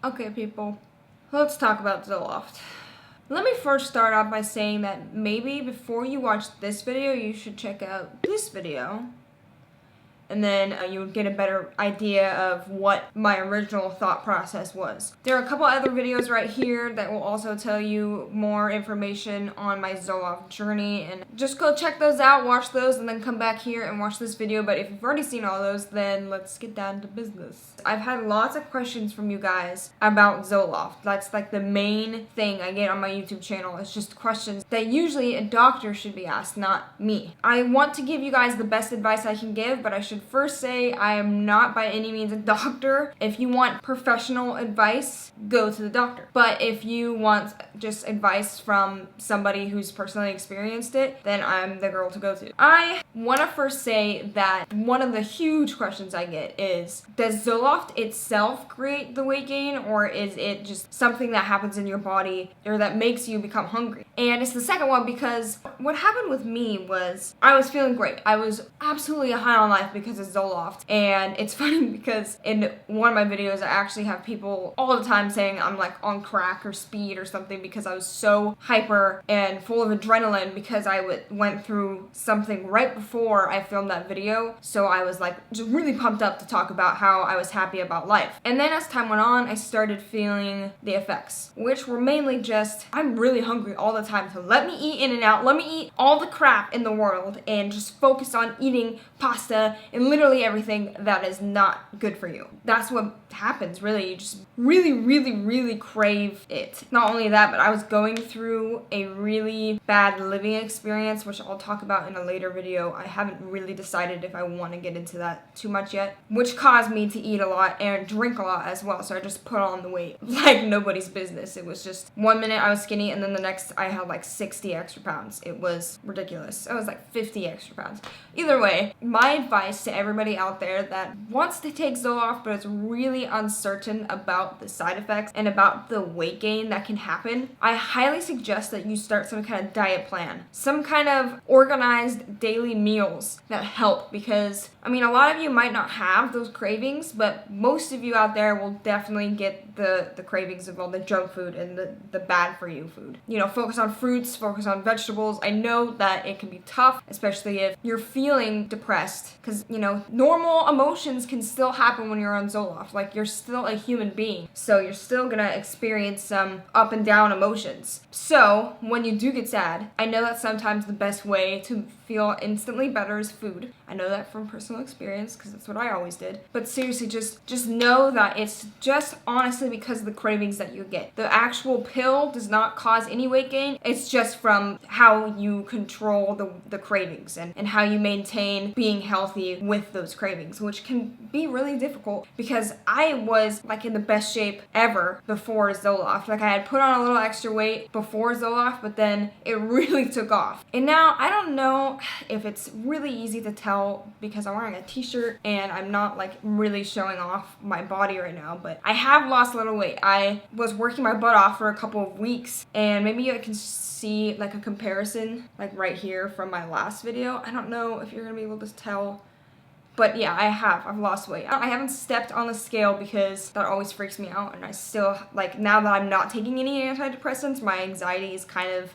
Okay, people, let's talk about Zoloft. Let me first start off by saying that maybe before you watch this video, you should check out this video. And then you would get a better idea of what my original thought process was. There are a couple other videos right here that will also tell you more information on my Zoloft journey, and just go check those out, watch those, and then come back here and watch this video. But if you've already seen all those, then let's get down to business. I've had lots of questions from you guys about Zoloft. That's like the main thing I get on my YouTube channel. It's just questions that usually a doctor should be asked, not me. I want to give you guys the best advice I can give, but I should first say I am not by any means a doctor. If you want professional advice, go to the doctor. But if you want just advice from somebody who's personally experienced it, then I'm the girl to go to. I want to first say that one of the huge questions I get is, does Zoloft itself create the weight gain, or is it just something that happens in your body or that makes you become hungry? And it's the second one, because what happened with me was I was feeling great. I was absolutely high on life because of Zoloft. And it's funny because in one of my videos, I actually have people all the time saying I'm like on crack or speed or something because I was so hyper and full of adrenaline because I went through something right before I filmed that video. So I was like just really pumped up to talk about how I was happy about life. And then as time went on, I started feeling the effects, which were mainly just, I'm really hungry all the time, so let me eat In-N-Out, let me eat all the crap in the world and just focus on eating pasta and literally everything that is not good for you. That's what happens, really. You just really crave it. Not only that, but I was going through a really bad living experience, which I'll talk about in a later video. I haven't really decided if I want to get into that too much yet, which caused me to eat a lot and drink a lot as well. So I just put on the weight like nobody's business. It was just 1 minute I was skinny and then the next I had like 60 extra pounds. It was ridiculous. I was like 50 extra pounds. Either way, my advice to everybody out there that wants to take Zoloft but is really uncertain about the side effects and about the weight gain that can happen, I highly suggest that you start some kind of diet plan, some kind of organized daily meals that help, because I mean, a lot of you might not have those cravings, but most of you out there will definitely get the cravings of all the junk food and the bad for you food. You know, focus on fruits, focus on vegetables. I know that it can be tough, especially if you're feeling depressed, because, you know, normal emotions can still happen when you're on Zoloft. Like, you're still a human being, so you're still gonna experience some up and down emotions. So when you do get sad, I know that sometimes the best way to feel instantly better is food. I know that from personal experience because that's what I always did. But seriously, just know that it's just honestly because of the cravings that you get. The actual pill does not cause any weight gain. It's just from how you control the cravings and how you maintain being healthy with those cravings, which can be really difficult because I was like in the best shape ever before Zoloft. Like, I had put on a little extra weight before Zoloft, but then it really took off. And now I don't know if it's really easy to tell because I'm wearing a t-shirt and I'm not like really showing off my body right now, but I have lost a little weight. I was working my butt off for a couple of weeks, and maybe I can see like a comparison like right here from my last video. I don't know if you're gonna be able to tell, but yeah, I've lost weight. I haven't stepped on the scale because that always freaks me out, and I still, like, now that I'm not taking any antidepressants, my anxiety is kind of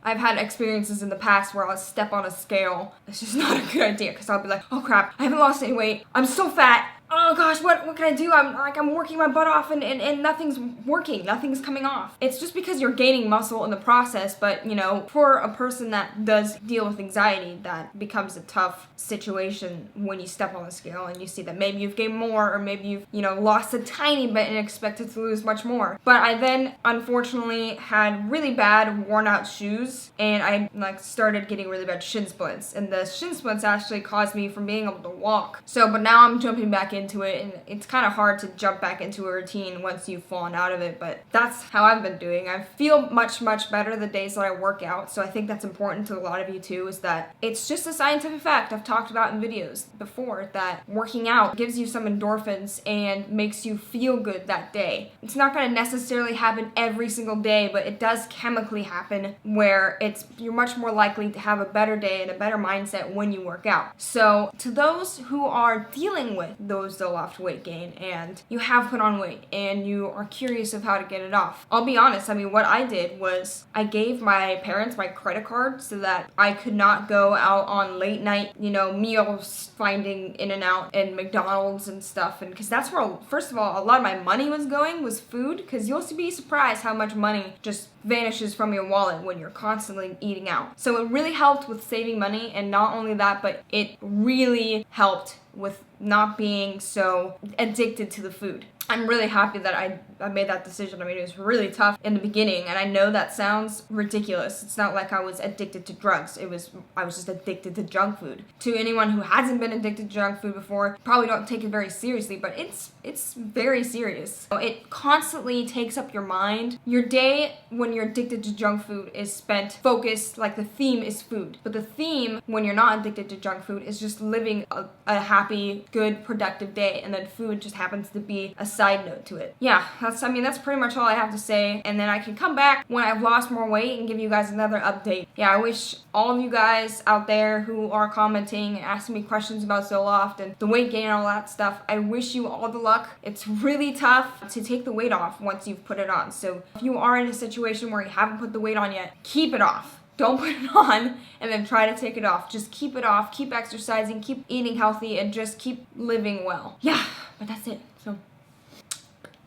I've had experiences in the past where I'll step on a scale. It's just not a good idea because I'll be like, oh crap, I haven't lost any weight. I'm so fat. Oh gosh, what can I do? I'm working my butt off and nothing's working. Nothing's coming off. It's just because you're gaining muscle in the process, but you know, for a person that does deal with anxiety, that becomes a tough situation when you step on the scale and you see that maybe you've gained more or maybe you've, you know, lost a tiny bit and expected to lose much more. But I then unfortunately had really bad worn out shoes and I like started getting really bad shin splints, and the shin splints actually caused me from being able to walk. So, but now I'm jumping back into it, and it's kind of hard to jump back into a routine once you've fallen out of it, but that's how I've been doing. I feel much better the days that I work out, so I think that's important to a lot of you too, is that it's just a scientific fact I've talked about in videos before, that working out gives you some endorphins and makes you feel good that day. It's not going to necessarily happen every single day, but it does chemically happen where you're much more likely to have a better day and a better mindset when you work out. So to those who are dealing with those Zoloft weight gain and you have put on weight and you are curious of how to get it off. I'll be honest, I mean, what I did was I gave my parents my credit card so that I could not go out on late night, meals, finding In-N-Out and McDonald's and stuff. And because that's where, first of all, a lot of my money was going, was food, because you'll be surprised how much money just vanishes from your wallet when you're constantly eating out. So it really helped with saving money, and not only that, but it really helped with not being so addicted to the food. I'm really happy that I made that decision. I mean, it was really tough in the beginning, and I know that sounds ridiculous. It's not like I was addicted to drugs. I was just addicted to junk food. To anyone who hasn't been addicted to junk food before, probably don't take it very seriously, but it's very serious. It constantly takes up your mind. Your day when you're addicted to junk food is spent focused, like the theme is food. But the theme when you're not addicted to junk food is just living a happy, good, productive day, and then food just happens to be a side note to it. Yeah, that's pretty much all I have to say, and then I can come back when I've lost more weight and give you guys another update. Yeah, I wish all of you guys out there who are commenting and asking me questions about Zoloft and the weight gain and all that stuff, I wish you all the luck. It's really tough to take the weight off once you've put it on. So if you are in a situation where you haven't put the weight on yet, keep it off. Don't put it on and then try to take it off. Just keep it off, keep exercising, keep eating healthy, and just keep living well. Yeah, but that's it. So